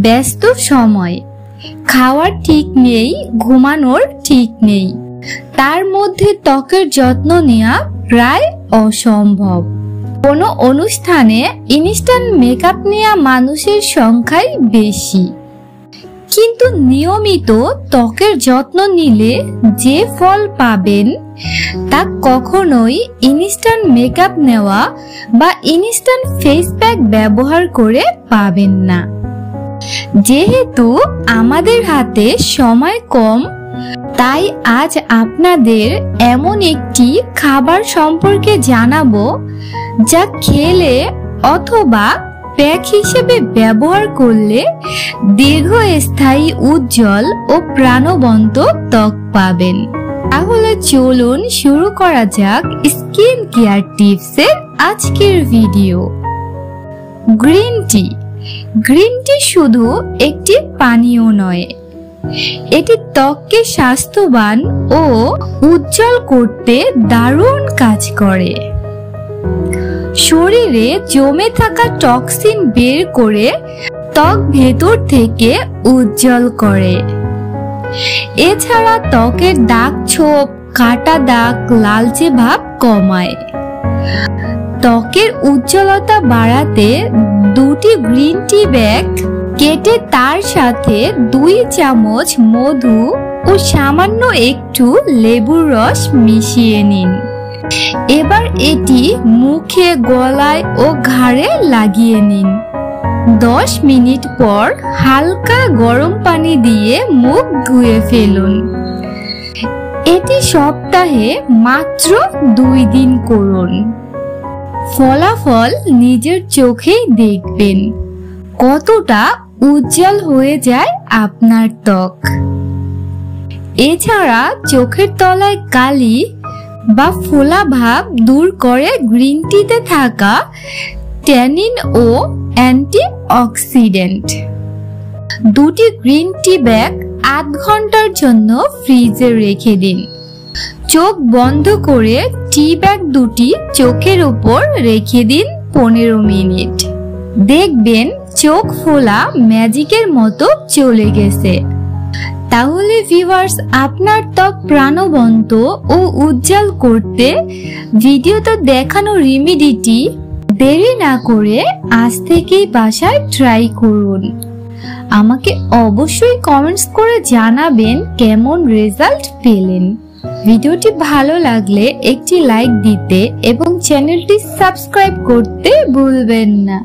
ব্যস্ত সময়, খাওয়ার ঠিক নেই, ঘুমানোর ঠিক নেই, তার মধ্যে ত্বকের যত্ন নেওয়া প্রায় অসম্ভব। কোনো অনুষ্ঠানে ইনস্ট্যান্ট মেকআপ নেওয়া মানুষের সংখ্যাই বেশি, কিন্তু নিয়মিত ত্বকের যত্ন নিলে যে ফল পাবেন তা কখনোই ইনস্ট্যান্ট মেকআপ নেওয়া বা ইনস্ট্যান্ট ফেস প্যাক ব্যবহার করে পাবেন না। যেহেতু আমাদের হাতে সময় কম, তাই আজ আপনাদের এমন একটি খাবার সম্পর্কে জানাবো যা খেলে অথবা প্যাক হিসেবে ব্যবহার করলে দীর্ঘস্থায়ী উজ্জ্বল ও প্রাণবন্ত ত্বক পাবেন। তাহলে চলুন শুরু করা যাক স্কিন কেয়ার টিপসের আজকের video. Green tea. Green tea শুধু একটি পানীয় নয়, এটি ত্বককে স্বাস্থ্যবান ও উজ্জ্বল করতে দারুণ কাজ করে। শরীরে জমে থাকা টক্সিন বের করে ত্বক ভেতর থেকে উজ্জ্বল করে। এছাড়া ত্বকের দাগ ছোপ, কাটা দাগ, লালচে ভাব কমায়। ত্বকের উজ্জ্বলতা বাড়াতে দুটি গ্রিন টি ব্যাগ কেটে তার সাথে 2 চামচ মধু ও সামান্য একটু লেবুর রস মিশিয়ে নিন। এবার এটি মুখে, গলায় ও ঘাড়ে লাগিয়ে নিন। 10 মিনিট পর হালকা গরম পানি দিয়ে মুখ ধুয়ে ফেলুন। এটি সপ্তাহে মাত্র 2 দিন করুন। ফলাফল নিজের চোখেই দেখবেন কতটা উজ্জ্বল হয়ে যায় আপনার ত্বক। এছাড়া চোখের তলায় কালি বা ফোলা ভাব দূর করে গ্রিন টিতে থাকা ট্যানিন ও অ্যান্টিঅক্সিডেন্ট। দুটি গ্রিন টি ব্যাগ 8 ঘন্টার জন্য ফ্রিজে রেখে দিন। চোখ বন্ধ করে টি ব্যাগ দুটি চোখের উপর রেখে দিন 15 মিনিট। দেখবেন চোখ ফোলা ম্যাজিকের মতো চলে গেছে। তাহলে ভিউয়ার্স, আপনার ত্বক প্রাণবন্ত ও উজ্জ্বল করতে ভিডিওতে দেখানো রেমেডিটি দেরি না করে আজ থেকেই বাসায় ট্রাই করুন। আমাকে অবশ্যই কমেন্টস করে জানাবেন কেমন রেজাল্ট পেলেন। ভিডিওটি ভালো লাগলে একটি লাইক দিতে এবং চ্যানেলটি সাবস্ক্রাইব করতে ভুলবেন না।